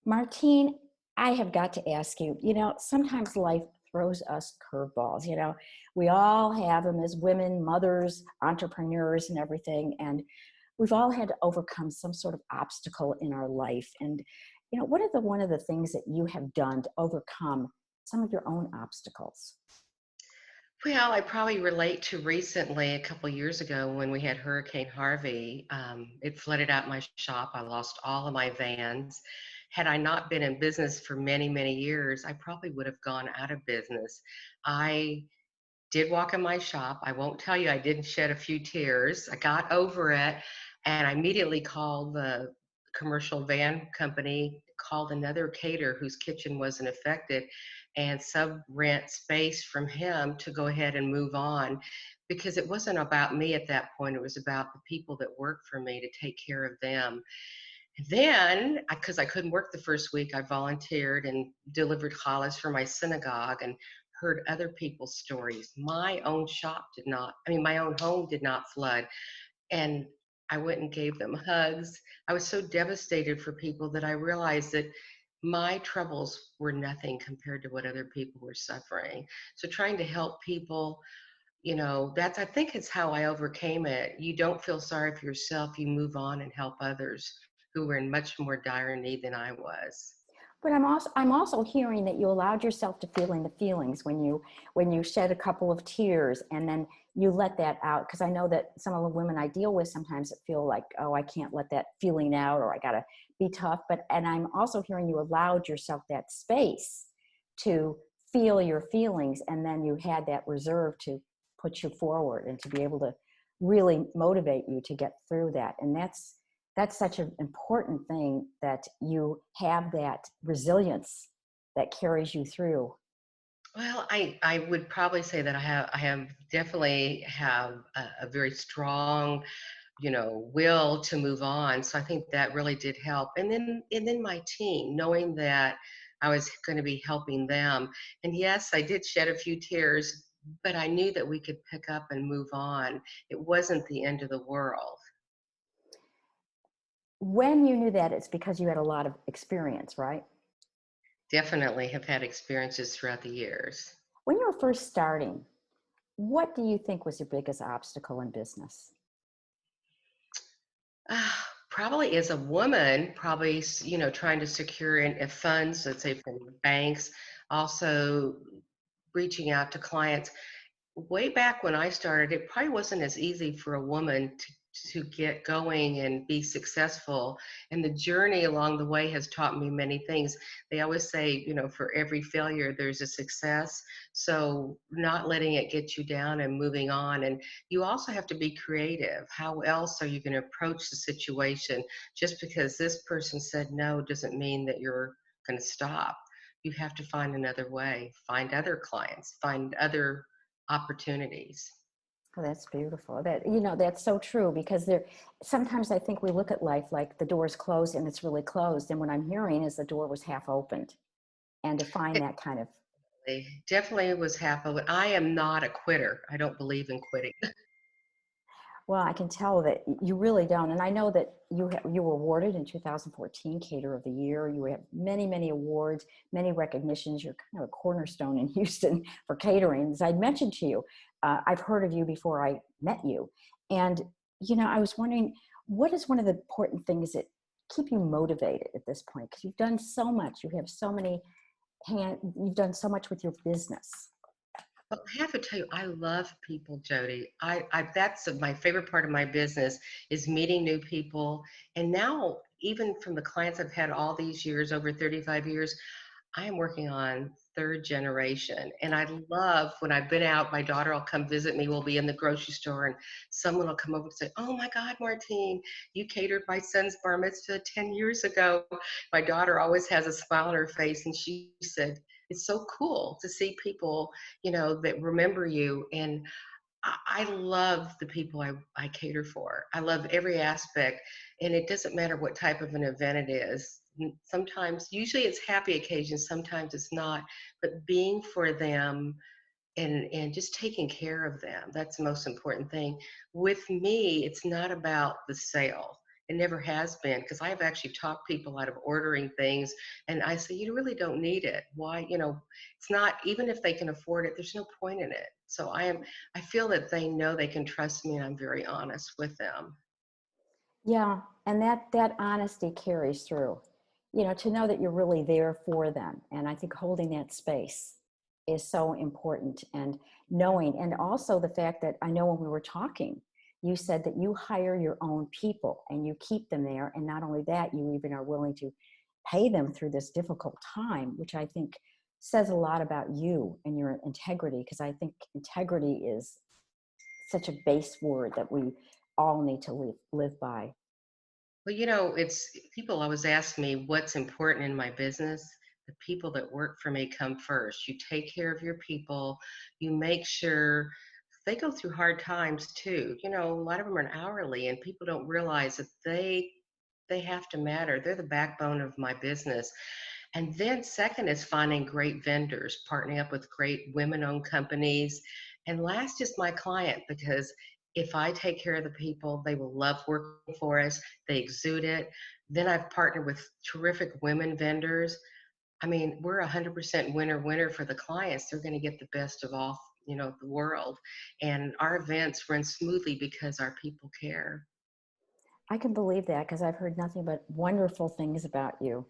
Martine, I have got to ask you, sometimes life throws us curveballs. We all have them as women, mothers, entrepreneurs, and everything. And we've all had to overcome some sort of obstacle in our life. And, what are one of the things that you have done to overcome some of your own obstacles? Well, I probably relate to recently, a couple years ago when we had Hurricane Harvey. It flooded out my shop. I lost all of my vans. Had I not been in business for many, many years, I probably would have gone out of business. I did walk in my shop. I won't tell you I didn't shed a few tears. I got over it, and I immediately called the commercial van company, called another caterer whose kitchen wasn't affected, and sub rent space from him to go ahead and move on, because it wasn't about me at that point. It was about the people that worked for me, to take care of them. Then, because I couldn't work the first week, I volunteered and delivered challahs for my synagogue and heard other people's stories. My own shop did not, I mean, my own home did not flood. And I went and gave them hugs. I was so devastated for people that I realized that my troubles were nothing compared to what other people were suffering. So trying to help people, that's, I think it's how I overcame it. You don't feel sorry for yourself, you move on and help others who were in much more dire need than I was. But I'm also hearing that you allowed yourself to feel in the feelings when you shed a couple of tears and then you let that out. Because I know that some of the women I deal with sometimes feel like, oh, I can't let that feeling out, or I gotta be tough. And I'm also hearing you allowed yourself that space to feel your feelings, and then you had that reserve to put you forward and to be able to really motivate you to get through that. And that's such an important thing, that you have that resilience that carries you through. Well, I would probably say that I have definitely have a very strong, will to move on. So I think that really did help. And then my team, knowing that I was going to be helping them. And yes, I did shed a few tears, but I knew that we could pick up and move on. It wasn't the end of the world. When you knew that, it's because you had a lot of experience, right? Definitely have had experiences throughout the years. When you were first starting, what do you think was your biggest obstacle in business? Probably as a woman, probably, trying to secure funds, let's say from banks, also reaching out to clients. Way back when I started, it probably wasn't as easy for a woman to get going and be successful. And the journey along the way has taught me many things. They always say, for every failure, there's a success. So not letting it get you down and moving on. And you also have to be creative. How else are you going to approach the situation? Just because this person said no doesn't mean that you're going to stop. You have to find another way, find other clients, find other opportunities. Oh, that's beautiful. That's so true, because there sometimes I think we look at life like the door is closed and it's really closed. And what I'm hearing is the door was half opened. And to find It that kind of, definitely was half of it. I am not a quitter. I don't believe in quitting. well, I can tell that you really don't. And I know that you were awarded in 2014 Caterer of the Year. You have many, many awards, many recognitions. You're kind of a cornerstone in Houston for catering. As I mentioned to you, I've heard of you before I met you. And, I was wondering, what is one of the important things that keep you motivated at this point? Because you've done so much. You have so many you've done so much with your business. Well, I have to tell you, I love people, Jody. That's my favorite part of my business, is meeting new people. And now, even from the clients I've had all these years, over 35 years, I am working on third generation. And I love when I've been out, my daughter will come visit me. We'll be in the grocery store and someone will come over and say, "Oh my God, Martine, you catered my son's bar mitzvah 10 years ago." My daughter always has a smile on her face, and she said, "It's so cool to see people, that remember you." And I love the people I cater for. I love every aspect, and it doesn't matter what type of an event it is. Sometimes, usually it's happy occasions, sometimes it's not, but being for them and just taking care of them, that's the most important thing. With me, it's not about the sale. It never has been, because I have actually talked people out of ordering things, and I say, you really don't need it. Why? It's not, even if they can afford it, there's no point in it. So I feel that they know they can trust me, and I'm very honest with them. Yeah, and that honesty carries through. To know that you're really there for them, and I think holding that space is so important. And knowing, and also the fact that I know when we were talking, you said that you hire your own people and you keep them there, and not only that, you even are willing to pay them through this difficult time, which I think says a lot about you and your integrity, because I think integrity is such a base word that we all need to live by. Well, it's people always ask me what's important in my business. The people that work for me come first. You take care of your people. You make sure they go through hard times too. A lot of them are hourly, and people don't realize that they have to matter. They're the backbone of my business. And then second is finding great vendors, partnering up with great women-owned companies. And last is my client, because if I take care of the people, they will love working for us. They exude it. Then I've partnered with terrific women vendors. I mean, we're 100% winner winner for the clients. They're going to get the best of all, the world. And our events run smoothly because our people care. I can believe that because I've heard nothing but wonderful things about you.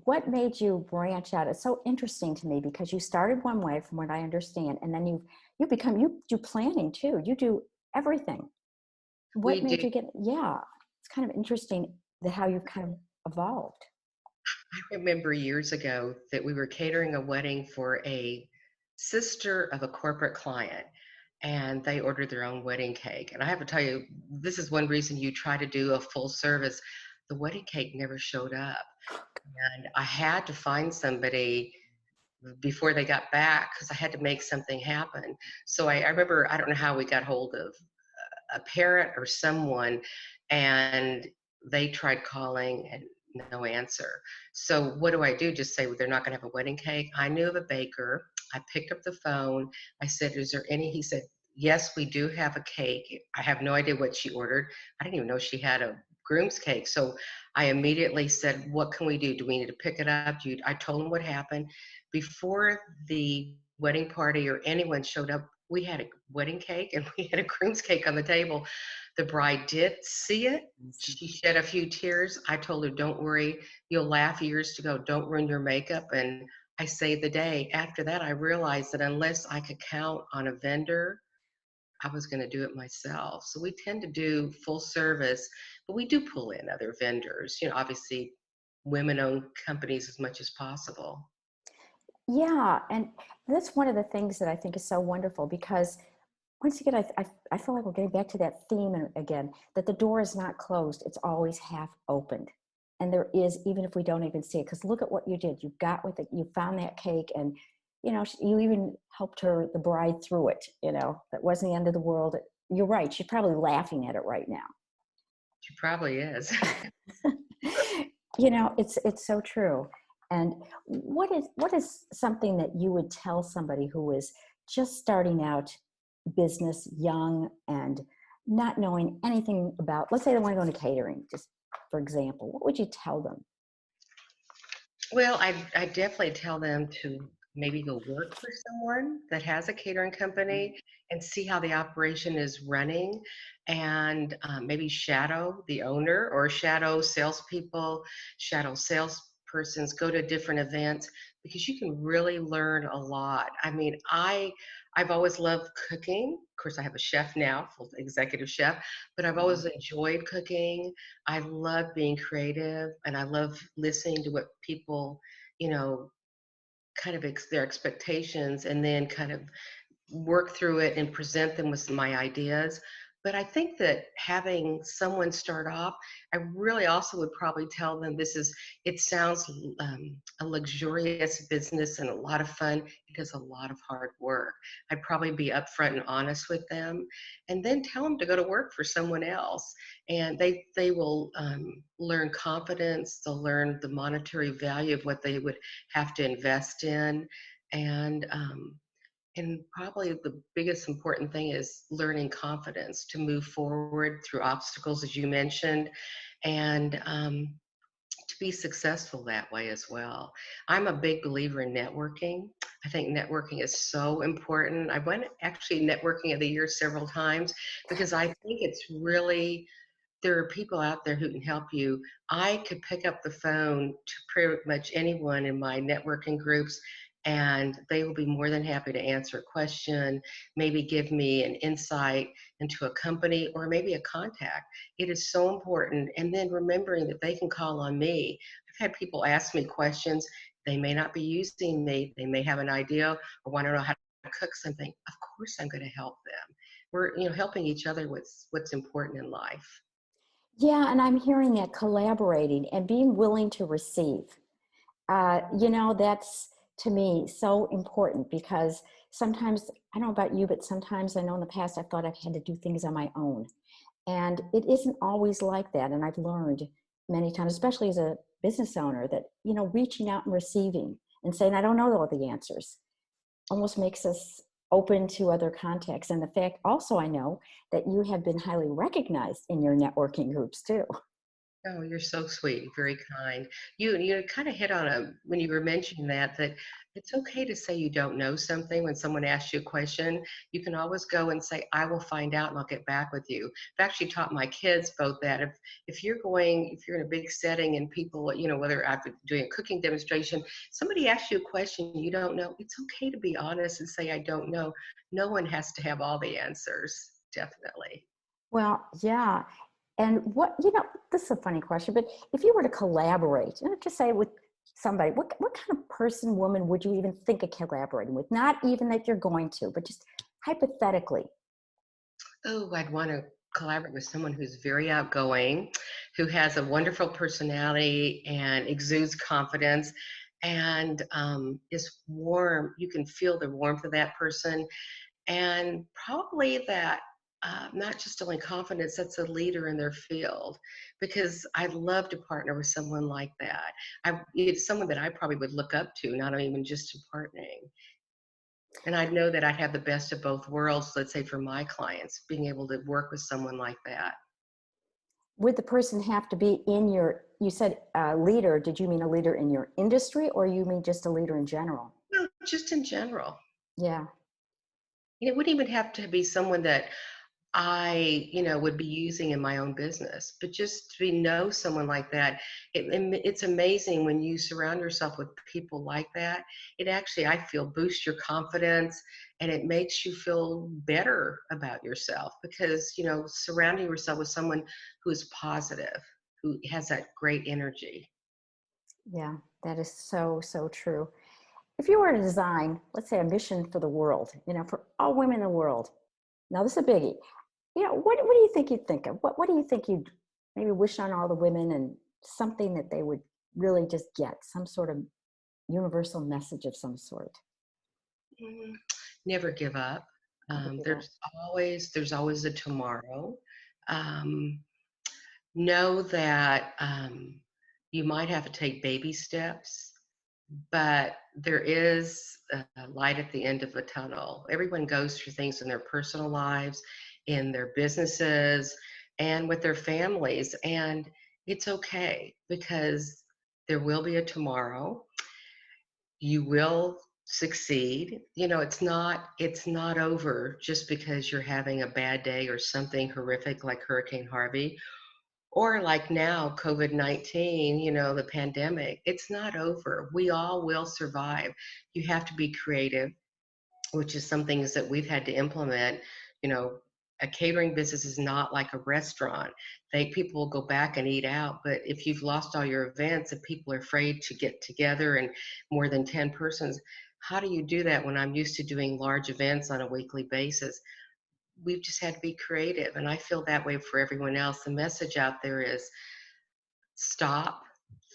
What made you branch out? It's so interesting to me because you started one way, from what I understand, and then you do planning too. You do everything. What We made do. you get? Yeah, it's kind of interesting how you've kind of evolved. I remember years ago that we were catering a wedding for a sister of a corporate client, and they ordered their own wedding cake. And I have to tell you, this is one reason you try to do a full service. The wedding cake never showed up. And I had to find somebody before they got back, because I had to make something happen. So I remember, I don't know how we got hold of a parent or someone, and they tried calling and no answer. So what do I do? Just say, well, they're not going to have a wedding cake? I knew of a baker. I picked up the phone. I said, is there any? He said, yes, we do have a cake. I have no idea what she ordered. I didn't even know she had a groom's cake. So I immediately said, what can we do? Do we need to pick it up? I told him what happened. Before the wedding party or anyone showed up, we had a wedding cake and we had a groom's cake on the table. The bride did see it. She shed a few tears. I told her, don't worry, you'll laugh years to go. Don't ruin your makeup. And I saved the day. After that, I realized that unless I could count on a vendor, I was going to do it myself. So we tend to do full service, but we do pull in other vendors, obviously women owned companies as much as possible. Yeah, and that's one of the things that I think is so wonderful because once again, I feel like we're getting back to that theme again, that the door is not closed, it's always half opened. And there is, even if we don't even see it, because look at what you did. You got with it, you found that cake, and you even helped her, the bride, through it. That wasn't the end of the world. You're right, she's probably laughing at it right now. She probably is. It's so true. And what is something that you would tell somebody who is just starting out business, young, and not knowing anything about, let's say they want to go into catering, just for example, what would you tell them? Well, I definitely tell them to maybe go work for someone that has a catering company and see how the operation is running, and maybe shadow the owner or shadow salespeople, shadow salespersons, go to different events, because you can really learn a lot. I mean, I've always loved cooking. Of course, I have a chef now, full executive chef, but I've always enjoyed cooking. I love being creative, and I love listening to what people, you know, kind of their expectations, and then kind of work through it and present them with my ideas. But I think that having someone start off, I really also would probably tell them it sounds a luxurious business and a lot of fun. It is a lot of hard work. I'd probably be upfront and honest with them, and then tell them to go to work for someone else. And they will learn confidence, they'll learn the monetary value of what they would have to invest in. And And probably the biggest important thing is learning confidence to move forward through obstacles, as you mentioned, and to be successful that way as well. I'm a big believer in networking. I think networking is so important. I went actually networking of the year several times because I think it's really, there are people out there who can help you. I could pick up the phone to pretty much anyone in my networking groups, and they will be more than happy to answer a question, maybe give me an insight into a company or maybe a contact. It is so important. And then remembering that they can call on me. I've had people ask me questions. They may not be using me, they may have an idea or want to know how to cook something. Of course, I'm going to help them. We're, helping each other with what's important in life. Yeah, and I'm hearing that collaborating and being willing to receive. That's to me so important because sometimes, I don't know about you, but sometimes I know in the past I've thought I've had to do things on my own. And it isn't always like that. And I've learned many times, especially as a business owner, that, reaching out and receiving and saying, I don't know all the answers almost makes us open to other contexts. And the fact also, I know that you have been highly recognized in your networking groups too. Oh, you're so sweet, very kind. You kind of hit on a when you were mentioning that it's okay to say you don't know something when someone asks you a question. You can always go and say, "I will find out and I'll get back with you." I've actually taught my kids both that. If you're in a big setting and people, whether I've been doing a cooking demonstration, somebody asks you a question you don't know, it's okay to be honest and say, "I don't know." No one has to have all the answers, definitely. Well, yeah. And this is a funny question, but if you were to collaborate, just say with somebody, what kind of person, woman would you even think of collaborating with? Not even that you're going to, but just hypothetically. Oh, I'd want to collaborate with someone who's very outgoing, who has a wonderful personality and exudes confidence and is warm. You can feel the warmth of that person. And probably that, not just only confidence, that's a leader in their field. Because I'd love to partner with someone like that. It's someone that I probably would look up to, not even just to partnering. And I know that I'd have the best of both worlds, let's say for my clients, being able to work with someone like that. Would the person have to be you said leader, did you mean a leader in your industry or you mean just a leader in general? No, just in general. Yeah. It wouldn't even have to be someone that would be using in my own business, but just to know someone like that, it's amazing when you surround yourself with people like that. It actually, I feel, boosts your confidence and it makes you feel better about yourself because, surrounding yourself with someone who is positive, who has that great energy. Yeah, that is so, so true. If you were to design, let's say, a mission for the world, for all women in the world, now this is a biggie. What do you think you'd think of? What do you think you'd maybe wish on all the women and something that they would really just get, some sort of universal message of some sort? Mm, Never give up. Never give up. There's always a tomorrow. Um, know that you might have to take baby steps, but there is a light at the end of the tunnel. Everyone goes through things in their personal lives, in their businesses, and with their families. And it's okay because there will be a tomorrow. You will succeed. It's not over just because you're having a bad day or something horrific like Hurricane Harvey or like now, COVID-19, the pandemic. It's not over. We all will survive. You have to be creative, which is some things that we've had to implement. You know, a catering business is not like a restaurant. People will go back and eat out, but if you've lost all your events and people are afraid to get together and more than 10 persons, how do you do that when I'm used to doing large events on a weekly basis? We've just had to be creative. And I feel that way for everyone else. The message out there is stop,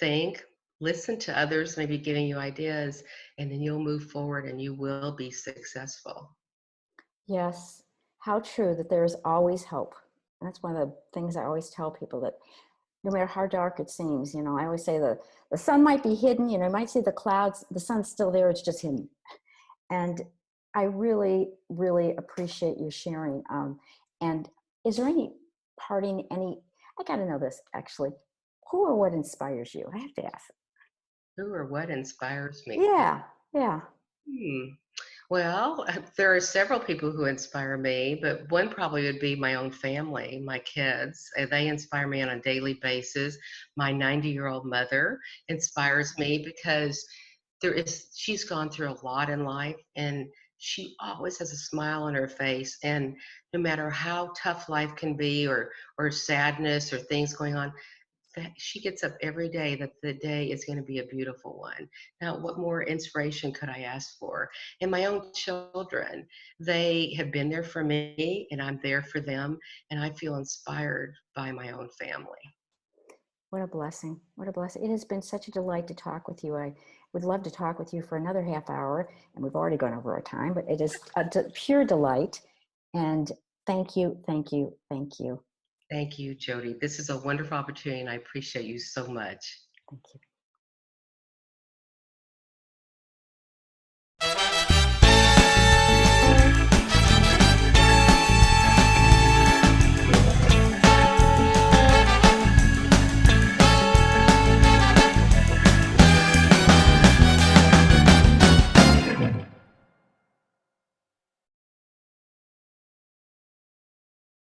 think, listen to others, maybe giving you ideas, and then you'll move forward and you will be successful. Yes. How true that there is always hope. And that's one of the things I always tell people, that no matter how dark it seems, I always say the sun might be hidden, you might see the clouds, the sun's still there, it's just hidden. And I really, really appreciate you sharing. And is there any I got to know this actually. Who or what inspires you? I have to ask. Who or what inspires me? Yeah, yeah. Hmm. Well, there are several people who inspire me, but one probably would be my own family, my kids. They inspire me on a daily basis. My 90-year-old mother inspires me because she's gone through a lot in life, and she always has a smile on her face. And no matter how tough life can be, or sadness or things going on, that she gets up every day that the day is going to be a beautiful one. Now, what more inspiration could I ask for? And my own children, they have been there for me and I'm there for them. And I feel inspired by my own family. What a blessing. What a blessing. It has been such a delight to talk with you. I would love to talk with you for another half hour, and we've already gone over our time, but it is a pure delight. And thank you, thank you, thank you. Thank you, Jody. This is a wonderful opportunity and I appreciate you so much. Thank you.